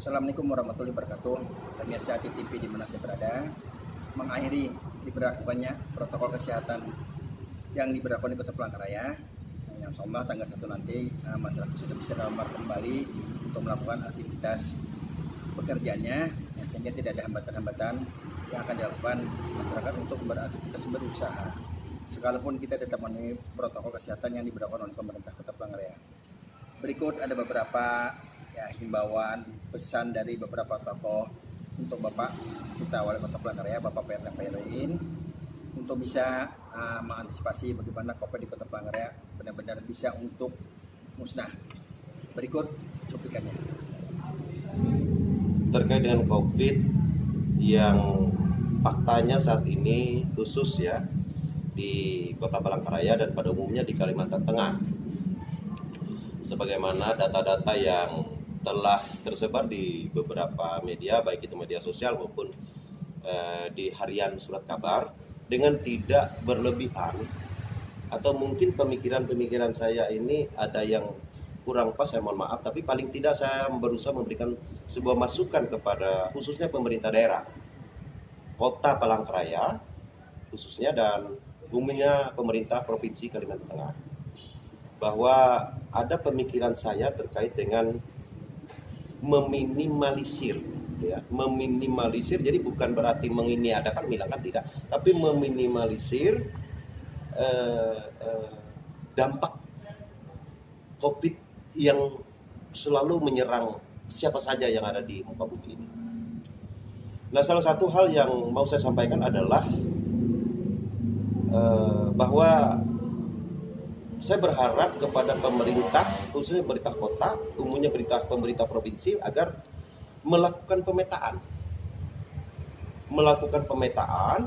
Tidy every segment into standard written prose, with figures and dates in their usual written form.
Assalamualaikum warahmatullahi wabarakatuh. Pemirsa TV di mana saya berada, mengakhiri diberlakukannya protokol kesehatan yang diberlakukan di Kota Palangkaraya. Yang insya tanggal 1 nanti masyarakat sudah bisa normal kembali untuk melakukan aktivitas pekerjaannya, sehingga tidak ada hambatan-hambatan yang akan dilakukan masyarakat untuk beraktivitas berusaha. Sekalipun kita tetap memenuhi protokol kesehatan yang diberlakukan oleh pemerintah Kota Palangkaraya. Berikut ada beberapa himbauan pesan dari beberapa tokoh untuk Bapak kita Wali Kota Palangkaraya, Bapak PRN untuk bisa mengantisipasi bagaimana COVID di Kota Palangkaraya benar-benar bisa untuk musnah. Berikut cuplikannya. Terkait dengan COVID yang faktanya saat ini khusus ya di Kota Palangkaraya dan pada umumnya di Kalimantan Tengah, sebagaimana data-data yang telah tersebar di beberapa media, baik itu media sosial maupun di harian surat kabar, dengan tidak berlebihan, atau mungkin pemikiran-pemikiran saya ini ada yang kurang pas, saya mohon maaf, tapi paling tidak saya berusaha memberikan sebuah masukan kepada khususnya pemerintah daerah Kota Palangkaraya khususnya dan umumnya pemerintah Provinsi Kalimantan Tengah, bahwa ada pemikiran saya terkait dengan meminimalisir, ya, meminimalisir. Jadi bukan berarti menginiadakan, menghilangkan, tidak, tapi meminimalisir dampak COVID yang selalu menyerang siapa saja yang ada di muka bumi ini. Nah, salah satu hal yang mau saya sampaikan adalah bahwa saya berharap kepada pemerintah, khususnya pemerintah kota, umumnya pemerintah provinsi, agar melakukan pemetaan.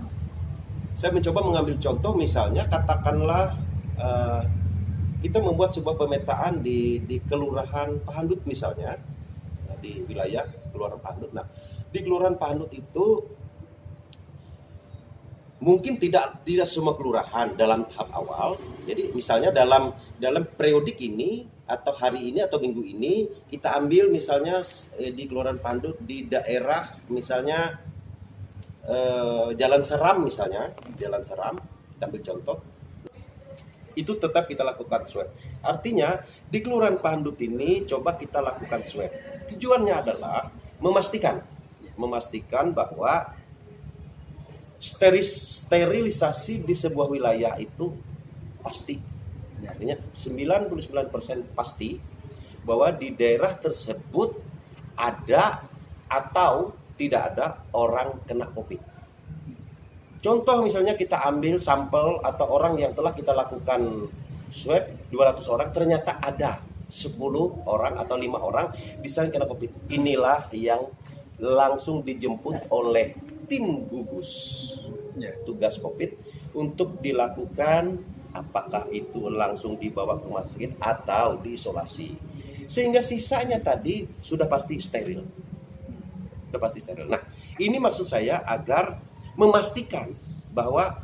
Saya mencoba mengambil contoh, misalnya katakanlah kita membuat sebuah pemetaan di Kelurahan Pahandut misalnya, di wilayah Kelurahan Pahandut. Nah, di Kelurahan Pahandut itu mungkin tidak semua kelurahan dalam tahap awal. Jadi misalnya dalam periodik ini atau hari ini atau minggu ini kita ambil misalnya di Kelurahan Pahandut di daerah misalnya Jalan Seram misalnya, Jalan Seram, kita ambil contoh. Itu tetap kita lakukan swab. Artinya di Kelurahan Pahandut ini coba kita lakukan swab. Tujuannya adalah memastikan bahwa sterilisasi di sebuah wilayah itu pasti. Artinya 99% pasti bahwa di daerah tersebut ada atau tidak ada orang kena COVID. Contoh misalnya kita ambil sampel atau orang yang telah kita lakukan swab 200 orang, ternyata ada 10 orang atau 5 orang bisa kena COVID. Inilah yang langsung dijemput oleh tim gugus tugas COVID untuk dilakukan, apakah itu langsung dibawa ke rumah sakit atau diisolasi, sehingga sisanya tadi sudah pasti steril. Nah, ini maksud saya agar memastikan bahwa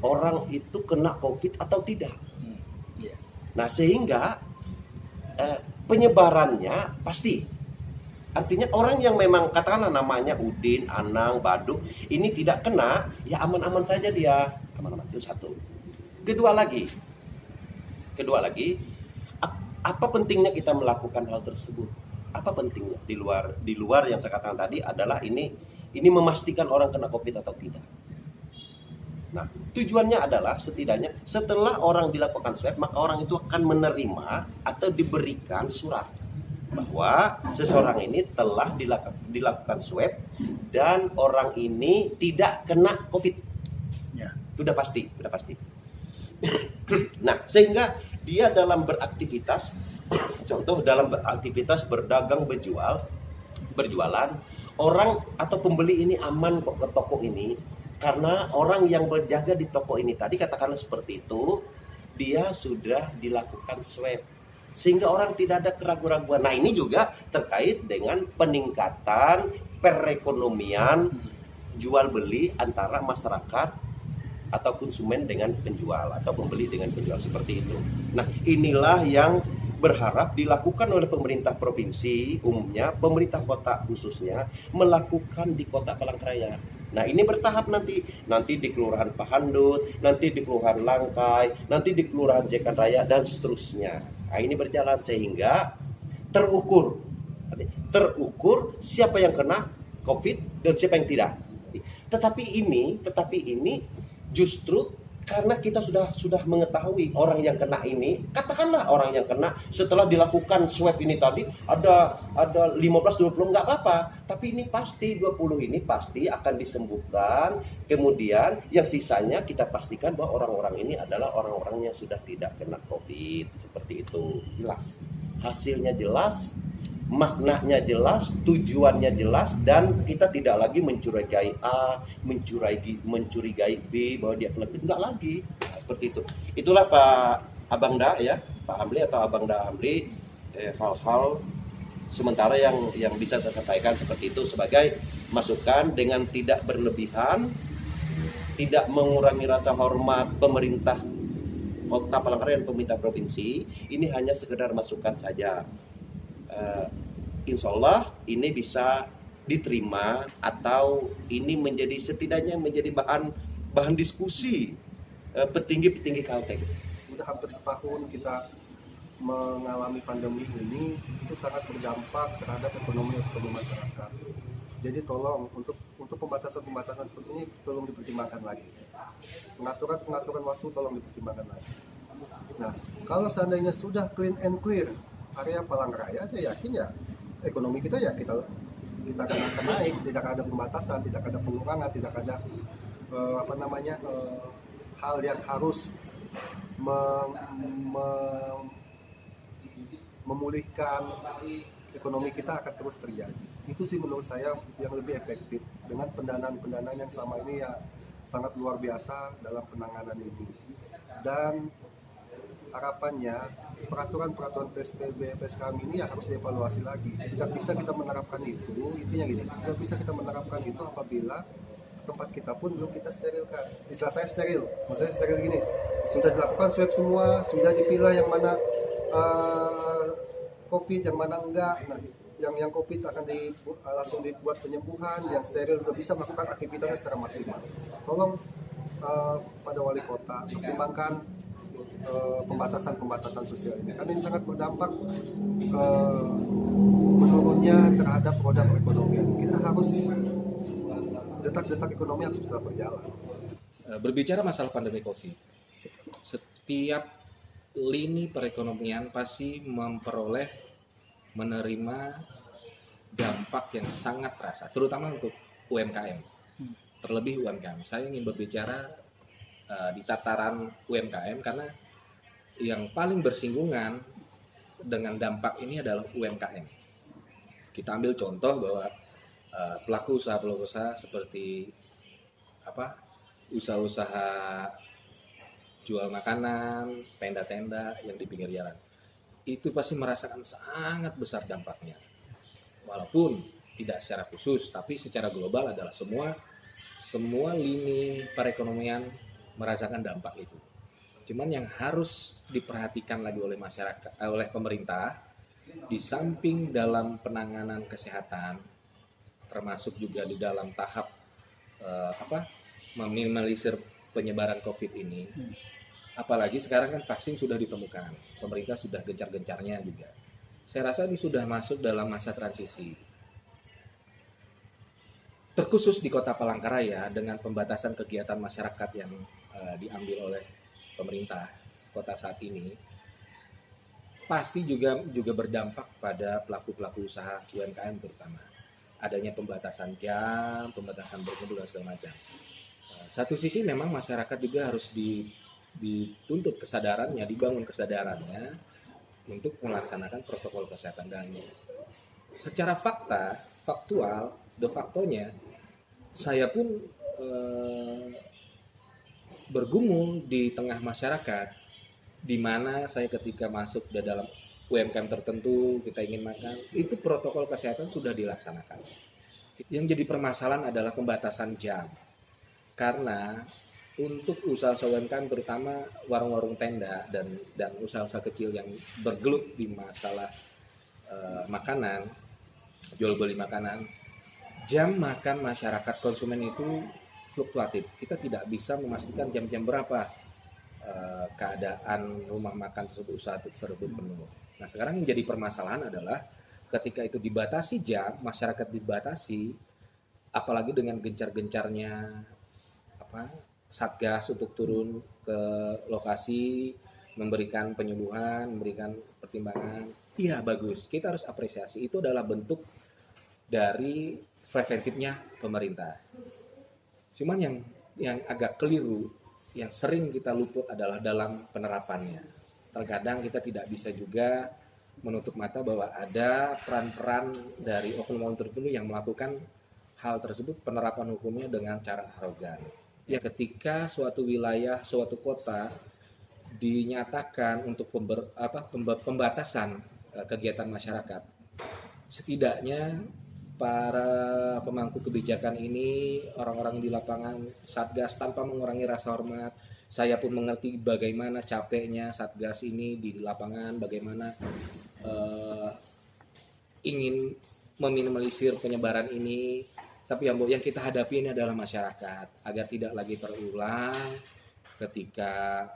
orang itu kena COVID atau tidak. Nah, sehingga penyebarannya pasti. Artinya orang yang memang katakanlah namanya Udin, Anang, Baduk, ini tidak kena, ya aman-aman saja dia. Aman-aman, itu satu. Kedua lagi, apa pentingnya kita melakukan hal tersebut? Apa pentingnya? Di luar yang saya katakan tadi adalah ini memastikan orang kena COVID atau tidak. Nah, tujuannya adalah setidaknya setelah orang dilakukan swab, maka orang itu akan menerima atau diberikan surat bahwa seseorang ini telah dilakukan swab dan orang ini tidak kena COVID. Ya, sudah pasti. Nah, sehingga dia dalam beraktivitas, contoh dalam beraktivitas berdagang, berjualan, orang atau pembeli ini aman kok ke toko ini, karena orang yang berjaga di toko ini tadi, katakanlah seperti itu, dia sudah dilakukan swab, sehingga orang tidak ada keraguan-raguan. Nah, ini juga terkait dengan peningkatan perekonomian jual beli antara masyarakat atau konsumen dengan penjual atau pembeli dengan penjual, seperti itu. Nah, inilah yang berharap dilakukan oleh pemerintah provinsi umumnya, pemerintah kota khususnya melakukan di Kota Palangkaraya. Nah, ini bertahap nanti di Kelurahan Pahandut, nanti di Kelurahan Langkai, nanti di Kelurahan Jekan Raya dan seterusnya. Nah, ini berjalan sehingga terukur siapa yang kena COVID dan siapa yang tidak. Tetapi ini justru karena kita sudah mengetahui orang yang kena ini, katakanlah orang yang kena setelah dilakukan swab ini tadi ada 15-20 nggak apa-apa, tapi ini pasti 20 ini pasti akan disembuhkan, kemudian yang sisanya kita pastikan bahwa orang-orang ini adalah orang-orang yang sudah tidak kena COVID, seperti itu. Jelas, hasilnya jelas, maknanya jelas, tujuannya jelas, dan kita tidak lagi mencurigai A, mencurigai B bahwa dia kena, enggak lagi. Nah, seperti itu. Itulah Pak Abangda ya, Pak Hamli atau Abangda Hamli, hal-hal sementara yang bisa saya sampaikan seperti itu sebagai masukan dengan tidak berlebihan, tidak mengurangi rasa hormat pemerintah Kota Palangkaraya dan pemerintah provinsi. Ini hanya sekedar masukan saja. Insya Allah ini bisa diterima atau ini setidaknya menjadi bahan diskusi petinggi Kalteng. Sudah hampir setahun kita mengalami pandemi ini, itu sangat berdampak terhadap ekonomi masyarakat. Jadi tolong untuk pembatasan seperti ini tolong dipertimbangkan lagi. Pengaturan waktu tolong dipertimbangkan lagi. Nah, kalau seandainya sudah clean and clear area Palangkaraya, saya yakin ya ekonomi kita akan naik, tidak ada pembatasan, tidak ada pengurangan, tidak ada hal yang harus memulihkan ekonomi kita akan terus terjadi. Itu sih menurut saya yang lebih efektif dengan pendanaan yang selama ini ya sangat luar biasa dalam penanganan ini. Dan harapannya peraturan PSBB PSKM ini ya harus dievaluasi lagi. Tidak bisa kita menerapkan itu, intinya gini, tidak bisa kita menerapkan itu apabila tempat kita pun belum kita sterilkan. Istilah saya steril, maksudnya steril gini, sudah dilakukan swab semua, sudah dipilah yang mana COVID, yang mana enggak. Nah, yang COVID akan langsung dibuat penyembuhan, yang steril sudah bisa melakukan aktivitasnya secara maksimal. Tolong pada wali kota pertimbangkan pembatasan sosial ini, karena ini sangat berdampak menurunnya terhadap roda perekonomian. Kita harus detak-detak ekonomi harus tetap berjalan. Berbicara masalah pandemi COVID, setiap lini perekonomian pasti menerima dampak yang sangat terasa, terutama untuk UMKM. Terlebih UMKM. Saya ingin berbicara di tataran UMKM karena yang paling bersinggungan dengan dampak ini adalah UMKM. Kita ambil contoh bahwa pelaku usaha seperti usaha-usaha jual makanan, tenda-tenda yang di pinggir jalan, itu pasti merasakan sangat besar dampaknya. Walaupun tidak secara khusus, tapi secara global adalah semua lini perekonomian merasakan dampak itu. Cuman yang harus diperhatikan lagi oleh masyarakat, oleh pemerintah, di samping dalam penanganan kesehatan, termasuk juga di dalam tahap meminimalisir penyebaran COVID ini. Apalagi sekarang kan vaksin sudah ditemukan, pemerintah sudah gencar-gencarnya juga. Saya rasa ini sudah masuk dalam masa transisi. Terkhusus di Kota Palangkaraya dengan pembatasan kegiatan masyarakat yang diambil oleh pemerintah kota saat ini, pasti juga berdampak pada pelaku-pelaku usaha UMKM terutama. Adanya pembatasan jam, pembatasan berkumpul dan segala macam. Satu sisi memang masyarakat juga harus dituntut kesadarannya, dibangun kesadarannya untuk melaksanakan protokol kesehatan. Dan secara faktual, de factonya, saya pun bergumul di tengah masyarakat, di mana saya ketika masuk ke dalam UMKM tertentu, kita ingin makan, itu protokol kesehatan sudah dilaksanakan. Yang jadi permasalahan adalah pembatasan jam. Karena untuk usaha-usaha UMKM terutama warung-warung tenda dan usaha-usaha kecil yang bergelut di masalah makanan, jual beli makanan, jam makan masyarakat konsumen itu fluktuatif. Kita tidak bisa memastikan jam-jam berapa keadaan rumah makan tersebut, usaha tersebut penuh. Nah, sekarang yang jadi permasalahan adalah ketika itu dibatasi jam, masyarakat dibatasi, apalagi dengan gencar-gencarnya Satgas untuk turun ke lokasi, memberikan penyuluhan, memberikan pertimbangan. Iya, bagus. Kita harus apresiasi. Itu adalah bentuk dari preventifnya pemerintah. Cuman yang agak keliru, yang sering kita luput adalah dalam penerapannya. Terkadang kita tidak bisa juga menutup mata bahwa ada peran-peran dari oknum tertentu yang melakukan hal tersebut, penerapan hukumnya dengan cara arogan. Ya, ketika suatu wilayah, suatu kota dinyatakan untuk pembatasan kegiatan masyarakat, setidaknya para pemangku kebijakan ini, orang-orang di lapangan, Satgas, tanpa mengurangi rasa hormat, saya pun mengerti bagaimana capeknya Satgas ini di lapangan, bagaimana ingin meminimalisir penyebaran ini, tapi yang kita hadapi ini adalah masyarakat, agar tidak lagi terulang ketika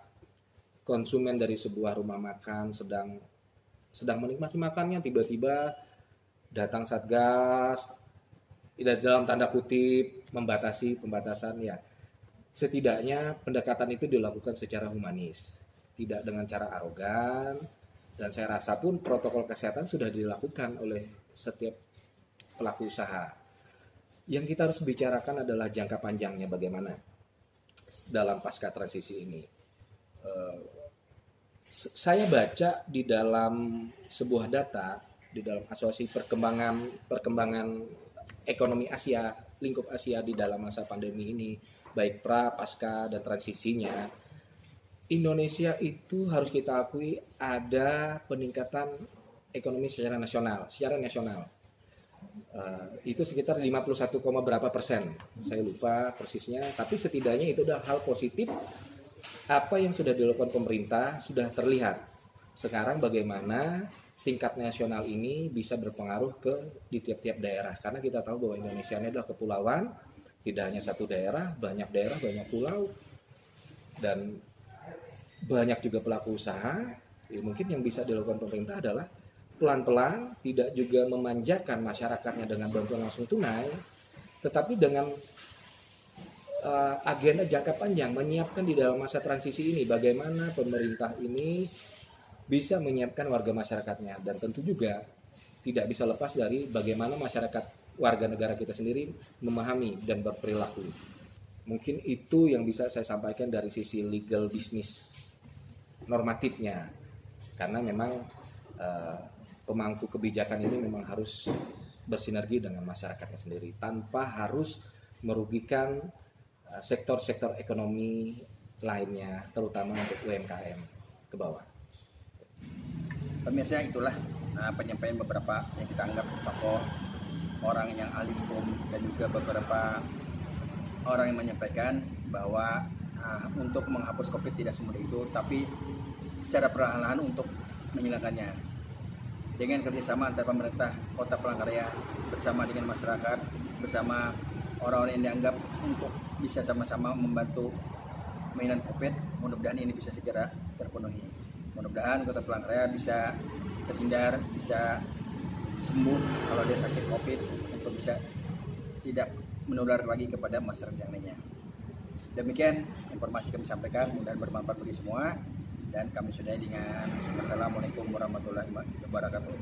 konsumen dari sebuah rumah makan sedang menikmati makannya, tiba-tiba datang Satgas, dalam tanda kutip pembatasan ya. Setidaknya pendekatan itu dilakukan secara humanis, tidak dengan cara arogan, dan saya rasa pun protokol kesehatan sudah dilakukan oleh setiap pelaku usaha. Yang kita harus bicarakan adalah jangka panjangnya bagaimana dalam pasca transisi ini. Saya baca di dalam sebuah data, di dalam asosiasi perkembangan ekonomi Asia, lingkup Asia di dalam masa pandemi ini, baik pra, pasca, dan transisinya, Indonesia itu harus kita akui ada peningkatan ekonomi secara nasional. Itu sekitar 51, berapa persen, saya lupa persisnya, tapi setidaknya itu adalah hal positif. Apa yang sudah dilakukan pemerintah sudah terlihat. Sekarang bagaimana tingkat nasional ini bisa berpengaruh di tiap-tiap daerah, karena kita tahu bahwa Indonesia ini adalah kepulauan, tidak hanya satu daerah, banyak pulau, dan banyak juga pelaku usaha. Mungkin yang bisa dilakukan pemerintah adalah pelan-pelan, tidak juga memanjakan masyarakatnya dengan bantuan langsung tunai, tetapi dengan agenda jangka panjang, menyiapkan di dalam masa transisi ini bagaimana pemerintah ini bisa menyiapkan warga masyarakatnya, dan tentu juga tidak bisa lepas dari bagaimana masyarakat warga negara kita sendiri memahami dan berperilaku. Mungkin itu yang bisa saya sampaikan dari sisi legal bisnis normatifnya, karena memang pemangku kebijakan ini memang harus bersinergi dengan masyarakatnya sendiri tanpa harus merugikan sektor-sektor ekonomi lainnya, terutama untuk UMKM ke bawah. Pemirsa, itulah penyampaian beberapa yang kita anggap tokoh, orang yang ahli hukum, dan juga beberapa orang yang menyampaikan bahwa untuk menghapus COVID tidak semudah itu, tapi secara perlahan-lahan untuk menghilangkannya. Dengan kerjasama antara pemerintah Kota Palangkaraya bersama dengan masyarakat, bersama orang-orang yang dianggap untuk bisa sama-sama membantu mainan COVID, mudah-mudahan ini bisa segera terpenuhi. Mudah-mudahan Kota Palangkaraya bisa terhindar, bisa sembuh kalau dia sakit COVID, untuk bisa tidak menular lagi kepada masyarakat yang lainnya. Demikian informasi kami sampaikan, mudah-mudahan bermanfaat bagi semua, dan kami sudahi dengan Assalamualaikum warahmatullahi wabarakatuh.